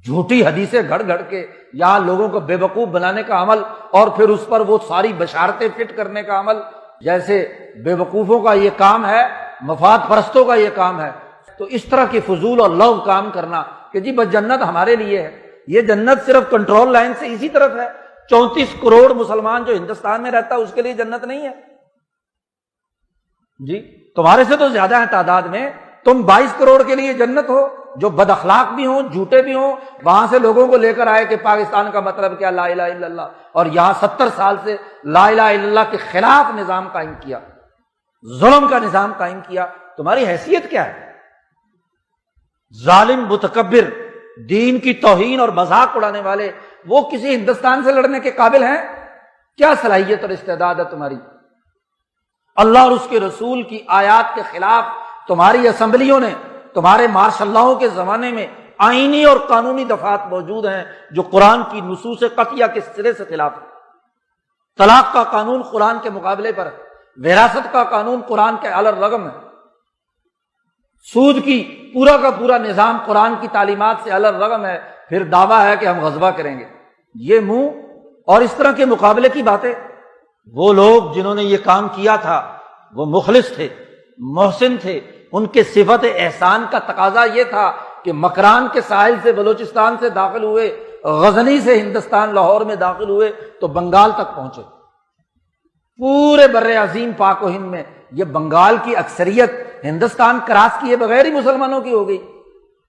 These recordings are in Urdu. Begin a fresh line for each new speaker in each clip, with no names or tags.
جھوٹی حدیثیں گھڑ گھڑ کے یہاں لوگوں کو بے وقوف بنانے کا عمل، اور پھر اس پر وہ ساری بشارتیں فٹ کرنے کا عمل، جیسے بے وقوفوں کا یہ کام ہے، مفاد پرستوں کا یہ کام ہے۔ تو اس طرح کی فضول اور لغو کام کرنا کہ جی بس جنت ہمارے لیے ہے، یہ جنت صرف کنٹرول لائن سے اسی طرف ہے۔ 34 کروڑ مسلمان جو ہندوستان میں رہتا ہے اس کے لیے جنت نہیں ہے جی، تمہارے سے تو زیادہ ہے تعداد میں، تم 22 کروڑ کے لیے جنت ہو، جو بد اخلاق بھی ہوں، جھوٹے بھی ہوں، وہاں سے لوگوں کو لے کر آئے کہ پاکستان کا مطلب کیا، لا الہ الا اللہ، اور یہاں 70 سال سے لا الہ الا اللہ کے خلاف نظام قائم کیا، ظلم کا نظام قائم کیا۔ تمہاری حیثیت کیا ہے؟ ظالم متکبر، دین کی توہین اور مذاق اڑانے والے، وہ کسی ہندوستان سے لڑنے کے قابل ہیں؟ کیا صلاحیت اور استعداد ہے تمہاری؟ اللہ اور اس کے رسول کی آیات کے خلاف تمہاری اسمبلیوں نے، تمہارے مارشل لاؤں کے زمانے میں آئینی اور قانونی دفعات موجود ہیں جو قرآن کی نصوص قطعیہ کے سرے سے خلاف ہے۔ طلاق کا قانون قرآن کے مقابلے پر ہے، وراثت کا قانون قرآن کے علی الرغم ہے، سود کی پورا کا پورا نظام قرآن کی تعلیمات سے علی الرغم ہے، پھر دعویٰ ہے کہ ہم غزوہ کریں گے۔ یہ منہ اور اس طرح کے مقابلے کی باتیں، وہ لوگ جنہوں نے یہ کام کیا تھا وہ مخلص تھے، محسن تھے، ان کے صفت احسان کا تقاضا یہ تھا کہ مکران کے ساحل سے بلوچستان سے داخل ہوئے، غزنی سے ہندوستان لاہور میں داخل ہوئے تو بنگال تک پہنچے۔ پورے بر عظیم پاک و ہند میں یہ بنگال کی اکثریت ہندوستان کراس کیے بغیر ہی مسلمانوں کی ہو گئی،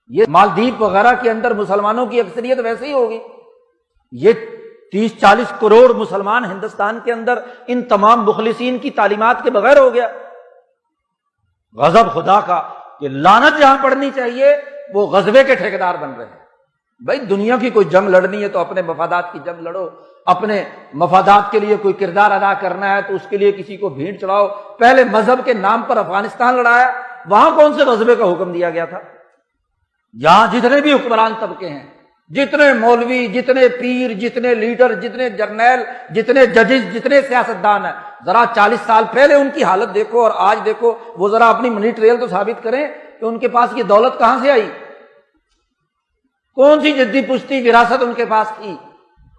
یہ مالدیپ وغیرہ کے اندر مسلمانوں کی اکثریت ویسے ہی ہوگی، یہ 30-40 کروڑ مسلمان ہندوستان کے اندر ان تمام مخلصین کی تعلیمات کے بغیر ہو گیا۔ غضب خدا کا کہ لعنت جہاں پڑنی چاہیے وہ غزبے کے ٹھیکیدار بن رہے ہیں۔ بھائی دنیا کی کوئی جنگ لڑنی ہے تو اپنے مفادات کی جنگ لڑو، اپنے مفادات کے لیے کوئی کردار ادا کرنا ہے تو اس کے لیے کسی کو بھیڑ چڑھاؤ۔ پہلے مذہب کے نام پر افغانستان لڑایا، وہاں کون سے غزبے کا حکم دیا گیا تھا؟ یہاں جتنے بھی حکمران طبقے ہیں، جتنے مولوی، جتنے پیر، جتنے لیڈر، جتنے جرنیل، جتنے ججز، جتنے سیاستدان ہیں، ذرا 40 سال پہلے ان کی حالت دیکھو اور آج دیکھو، وہ ذرا اپنی منی ٹریل تو ثابت کریں کہ ان کے پاس یہ دولت کہاں سے آئی، کون سی جدی پشتی وراثت ان کے پاس تھی،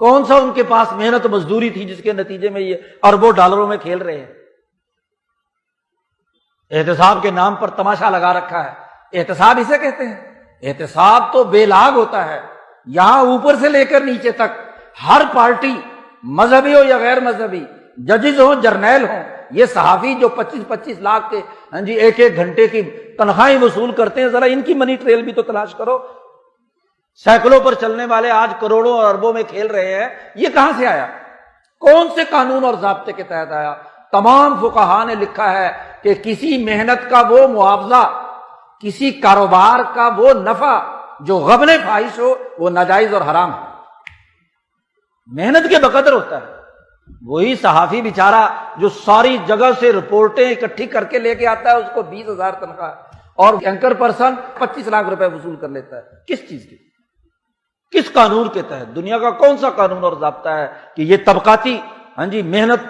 کون سا ان کے پاس محنت و مزدوری تھی جس کے نتیجے میں یہ اربوں ڈالروں میں کھیل رہے ہیں۔ احتساب کے نام پر تماشا لگا رکھا ہے۔ احتساب اسے کہتے ہیں، احتساب تو بے لاگ ہوتا ہے، یہاں اوپر سے لے کر نیچے تک ہر پارٹی، مذہبی ہو یا غیر مذہبی، ججز ہوں، جرنیل ہوں، یہ صحافی جو 25-25 لاکھ کے ایک گھنٹے کی تنخواہیں وصول کرتے ہیں، ذرا ان کی منی ٹریل بھی تو تلاش کرو۔ سینکڑوں پر چلنے والے آج کروڑوں اور اربوں میں کھیل رہے ہیں، یہ کہاں سے آیا؟ کون سے قانون اور ضابطے کے تحت آیا؟ تمام فقہاء نے لکھا ہے کہ کسی محنت کا وہ معاوضہ، کسی کاروبار کا وہ نفع جو غبن فاحش ہو وہ ناجائز اور حرام ہے، محنت کے بقدر ہوتا ہے۔ وہی صحافی بیچارہ جو ساری جگہ سے رپورٹیں اکٹھی کر کے لے کے آتا ہے، اس کو 20,000 تنخواہ، اور اینکر پرسن 25 لاکھ روپے وصول کر لیتا ہے۔ کس چیز کی؟ کس قانون کے تحت؟ دنیا کا کون سا قانون اور ضابطہ ہے کہ یہ طبقاتی محنت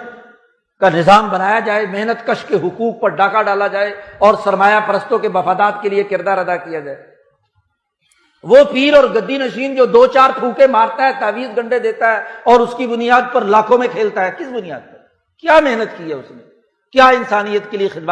کا نظام بنایا جائے، محنت کش کے حقوق پر ڈاکہ ڈالا جائے اور سرمایہ پرستوں کے مفادات کے لیے کردار ادا کیا جائے؟ وہ پیر اور گدی نشین جو 2-4 پھونکے مارتا ہے، تعویذ گنڈے دیتا ہے اور اس کی بنیاد پر لاکھوں میں کھیلتا ہے، کس بنیاد پر؟ کیا محنت کی ہے اس نے؟ کیا انسانیت کے لیے خدمات